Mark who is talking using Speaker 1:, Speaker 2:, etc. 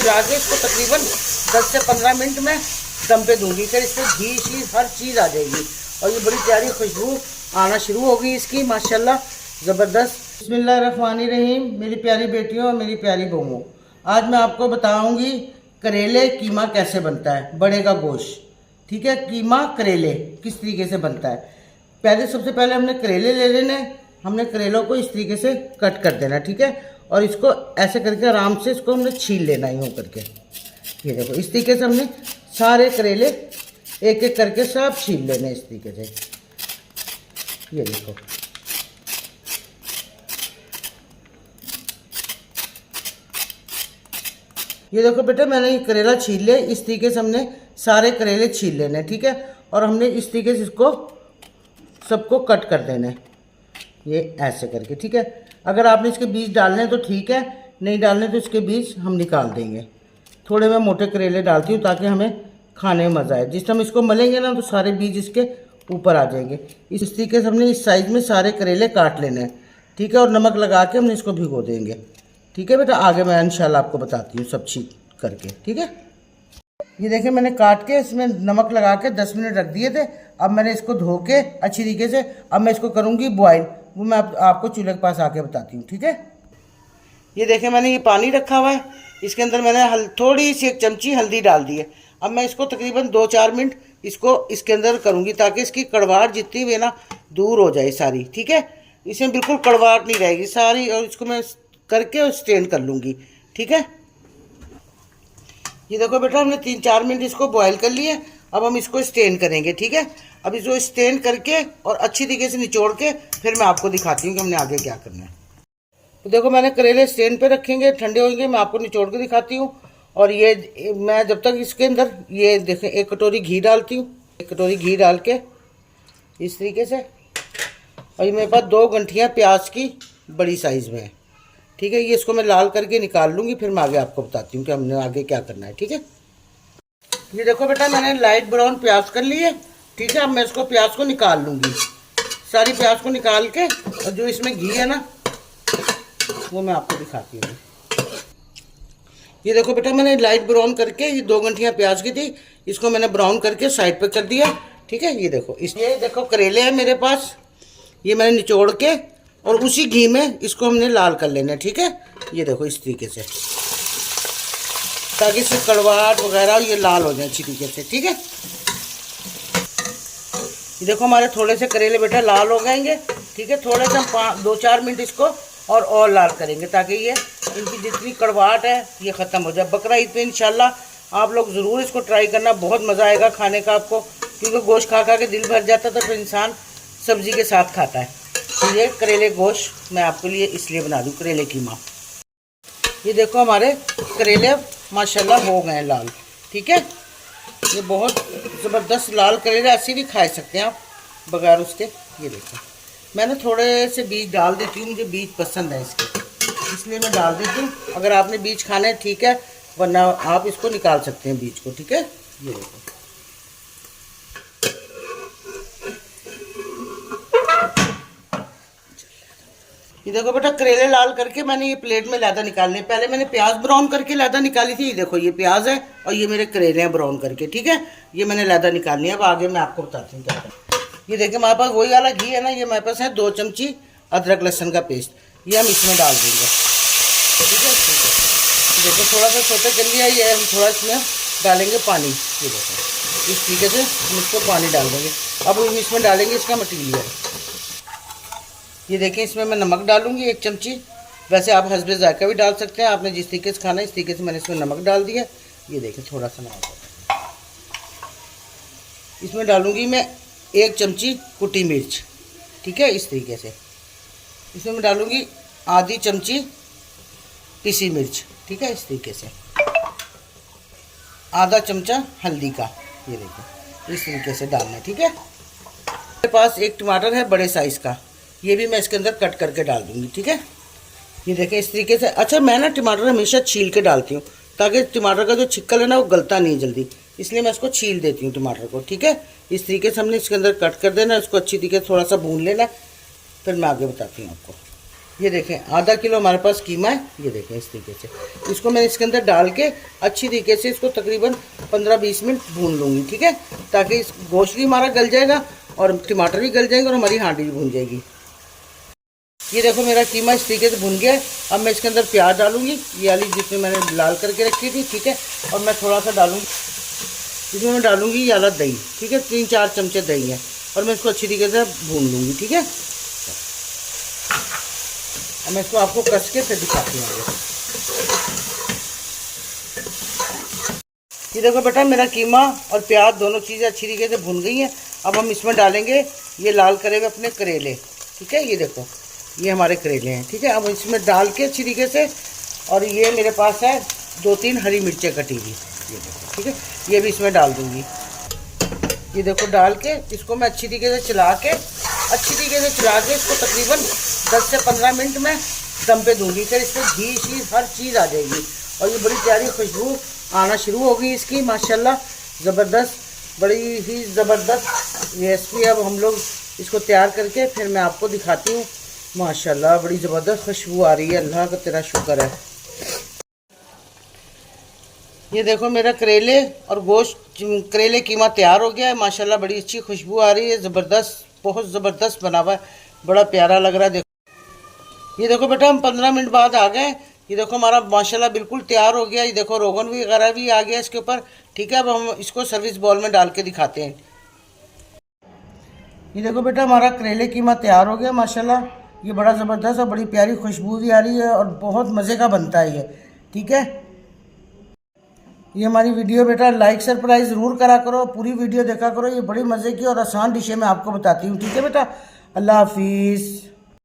Speaker 1: फिर आगे इसको तकरीबन 10 से 15 मिनट में दम पे दूंगी। फिर इसमें घी शी हर चीज़ आ जाएगी और ये बड़ी प्यारी खुशबू आना शुरू होगी इसकी, माशाल्लाह ज़बरदस्त। बिस्मिल्लाहिर्रहमानिर्रहीम। मेरी प्यारी बेटियों और मेरी प्यारी बहुओं, आज मैं आपको बताऊंगी करेले कीमा कैसे बनता है, बड़े का गोश्त। ठीक है, कीमा करेले किस तरीके से बनता है। सबसे पहले हमने करेले ले लेने, हमने करेलों को इस तरीके से कट कर देना। ठीक है, और इसको ऐसे करके आराम से इसको हमने छील लेना यूँ करके। ये देखो इस तरीके से हमने सारे करेले एक एक करके सब छील लेने इस तरीके से। ये देखो ये देखो बेटा, मैंने ये करेला छील ले। इस तरीके से हमने सारे करेले छील लेने। ठीक है, और हमने इस तरीके से इसको सबको कट कर देना, ये ऐसे करके। ठीक है, अगर आपने इसके बीज डालने हैं तो ठीक है, नहीं डालने तो इसके बीज हम निकाल देंगे। थोड़े मैं मोटे करेले डालती हूँ ताकि हमें खाने में मज़ा आए। जिस टाइम इसको मलेंगे ना तो सारे बीज इसके ऊपर आ जाएंगे। इस तरीके से हमने इस साइज़ में सारे करेले काट लेने हैं। ठीक है, और नमक लगा के हमने इसको भिगो देंगे। ठीक है बेटा, आगे मैं इंशाल्लाह आपको बताती हूँ सब चीज़ करके। ठीक है, ये देखिए मैंने काट के इसमें नमक लगा के 10 मिनट रख दिए थे। अब मैंने इसको धो के अच्छी तरीके से अब मैं इसको करूँगी बॉयल। वो मैं आपको चूल्हे के पास आके बताती हूँ। ठीक है, ये देखिए मैंने ये पानी रखा हुआ है, इसके अंदर मैंने थोड़ी सी 1 चमची हल्दी डाल दी है। अब मैं इसको तकरीबन 2-4 मिनट इसको इसके अंदर करूँगी ताकि इसकी कड़वाहट जितनी भी है ना दूर हो जाए सारी। ठीक है, इसमें बिल्कुल कड़वाहट नहीं रहेगी सारी, और इसको मैं करके स्टेन कर लूँगी। ठीक है, ये देखो बेटा हमने 3-4 मिनट इसको बॉयल कर लिए। अब हम इसको स्टेन करेंगे। ठीक है, अब इसको स्टेन करके और अच्छी तरीके से निचोड़ के फिर मैं आपको दिखाती हूँ कि हमने आगे क्या करना है। तो देखो मैंने करेले स्टेन पे रखेंगे, ठंडे होंगे, मैं आपको निचोड़ के दिखाती हूँ। और ये मैं जब तक इसके अंदर ये देखें 1 कटोरी घी डालती हूँ। 1 कटोरी घी डाल के इस तरीके से, और ये मेरे पास 2 गंठियाँ प्याज की बड़ी साइज़ में है। ठीक है, ये इसको मैं लाल करके निकाल लूँगी, फिर मैं आगे आपको बताती हूँ कि हमने आगे क्या करना है। ठीक है, ये देखो बेटा मैंने लाइट ब्राउन प्याज कर लिए। ठीक है, अब मैं इसको प्याज को निकाल लूँगी, सारी प्याज को निकाल के, और जो इसमें घी है ना वो मैं आपको दिखाती हूँ। ये देखो बेटा मैंने लाइट ब्राउन करके, ये 2 गंठियाँ प्याज की थी, इसको मैंने ब्राउन करके साइड पे कर दिया। ठीक है, ये देखो करेले हैं मेरे पास, ये मैंने निचोड़ के और उसी घी में इसको हमने लाल कर लेना है। ठीक है, ये देखो इस तरीके से, ताकि इसकी कड़वाहट वगैरह ये लाल हो जाए अच्छी तरीके से। ठीक है, ये देखो हमारे थोड़े से करेले बेटा लाल हो जाएंगे। ठीक है, थोड़े से हम 2-4 मिनट इसको और लाल करेंगे ताकि ये इनकी जितनी कड़वाहट है ये ख़त्म हो जाए। बकरा ईद पे इंशाल्लाह आप लोग ज़रूर इसको ट्राई करना, बहुत मज़ा आएगा खाने का आपको, क्योंकि गोश्त खा खा के दिल भर जाता है तो फिर इंसान सब्ज़ी के साथ खाता है। तो ये करेले गोश्त मैं आपके लिए इसलिए बना दूँ, करेले कीमा। ये देखो हमारे करेले माशाल्लाह हो गए लाल। ठीक है, ये बहुत ज़बरदस्त लाल करेले, ऐसे भी खा सकते हैं आप बगैर उसके। ये देखो मैंने थोड़े से बीज डाल देती हूँ, मुझे बीज पसंद है इसके, इसलिए मैं डाल देती हूँ। अगर आपने बीज खाने हैं ठीक है, वरना आप इसको निकाल सकते हैं बीज को। ठीक है, ये देखो ये देखो बेटा करेले लाल करके मैंने ये प्लेट में लैदा निकालने। पहले मैंने प्याज ब्राउन करके लैदा निकाली थी। ये देखो ये प्याज है और ये मेरे करेले हैं ब्राउन करके। ठीक है, ये मैंने लैदा निकालनी है। अब आगे मैं आपको बताती हूँ क्या। ये देखिए हमारे पास वही वाला घी है ना, ये मेरे पास है 2 चमची अदरक लहसुन का पेस्ट, ये हम इसमें डाल देंगे। ठीक है, देखो थोड़ा सा सोते कर लिया, ये हम थोड़ा इसमें डालेंगे पानी। ये देखो इस तरीके से हम इसको पानी डाल देंगे। अब हम इसमें डालेंगे इसका मटीरियल। ये देखिए इसमें मैं नमक डालूंगी 1 चमची, वैसे आप हस्बे जायका भी डाल सकते हैं, आपने जिस तरीके से खाना है इस तरीके से मैंने इसमें नमक डाल दिया। ये देखिए थोड़ा सा नमक, इसमें डालूंगी मैं 1 चमची कुटी मिर्च। ठीक है, इस तरीके से इसमें मैं डालूंगी आधी चमची पिसी मिर्च। ठीक है, इस तरीके से आधा चमचा हल्दी का, ये देखिए इस तरीके से डालना है। ठीक है, मेरे पास 1 टमाटर है बड़े साइज़ का, ये भी मैं इसके अंदर कट करके डाल दूंगी। ठीक है, ये देखें इस तरीके से। अच्छा मैं ना टमाटर हमेशा छील के डालती हूँ ताकि टमाटर का जो छिक्कल है ना वो गलता नहीं जल्दी, इसलिए मैं इसको छील देती हूँ टमाटर को। ठीक है, इस तरीके से हमने इसके अंदर कट कर देना, इसको अच्छी तरीके से थोड़ा सा भून लेना, फिर मैं आगे बताती हूँ आपको। ये देखें आधा किलो हमारे पास कीमा है। ये देखें इस तरीके से इसको मैं इसके अंदर डाल के अच्छी तरीके से इसको तकरीबन 15-20 मिनट भून लूँगी, ठीक है, ताकि इस गोश्त भी हमारा गल जाएगा और टमाटर भी गल जाएंगे और हमारी हांडी भी भून जाएगी। ये देखो मेरा कीमा इस तरीके से भुन गया है। अब मैं इसके अंदर प्याज डालूंगी, ये वाली जितनी मैंने लाल करके रखी थी, ठीक है, और मैं थोड़ा सा डालूंगी, इसमें मैं डालूंगी ये वाला दही, ठीक है, 3-4 चमचे दही है, और मैं इसको अच्छी तरीके से भून लूँगी, ठीक है। अब मैं इसको आपको कस के फिर दिखाती हूँ। ये देखो बेटा मेरा कीमा और प्याज दोनों चीज़ें अच्छी तरीके से भुन गई हैं। अब हम इसमें डालेंगे ये लाल करे हुए अपने करेले, ठीक है, ये देखो ये हमारे करेले हैं, ठीक है। अब इसमें डाल के अच्छी तरीके से, और ये मेरे पास है 2-3 हरी मिर्चें कटी हुई, ये देखो, ठीक है, ये भी इसमें डाल दूँगी। ये देखो डाल के इसको मैं अच्छी तरीके से चला के इसको तकरीबन 10 से 15 मिनट में दम पे दूंगी। फिर इसमें घी शीज हर चीज़ आ जाएगी और ये बड़ी प्यारी खुशबू आना शुरू होगी इसकी, माशाल्लाह ज़बरदस्त, बड़ी ही ज़बरदस्त रेसिपी। अब हम लोग इसको तैयार करके फिर मैं आपको दिखाती हूँ। माशाल्लाह बड़ी ज़बरदस्त खुशबू आ रही है, अल्लाह का तेरा शुक्र है। ये देखो मेरा करेले और गोश्त करेले कीमा तैयार हो गया है, माशाल्लाह बड़ी अच्छी खुशबू आ रही है, ज़बरदस्त, बहुत ज़बरदस्त बना हुआ है, बड़ा प्यारा लग रहा है। देखो ये देखो बेटा हम 15 मिनट बाद आ गए। ये देखो हमारा माशाल्लाह बिल्कुल तैयार हो गया। ये देखो रोगन भी वगैरह भी आ गया इसके ऊपर, ठीक है। अब हम इसको सर्विस बॉल में डाल के दिखाते हैं। ये देखो बेटा हमारा करेले कीमा तैयार हो गया माशाल्लाह, ये बड़ा ज़बरदस्त और बड़ी प्यारी खुशबू भी आ रही है और बहुत मज़े का बनता है ये, ठीक है। ये हमारी वीडियो बेटा लाइक सरप्राइज़ ज़रूर करा करो, पूरी वीडियो देखा करो, ये बड़ी मज़े की और आसान डिशें मैं आपको बताती हूँ, ठीक है बेटा। अल्लाह हाफिज़।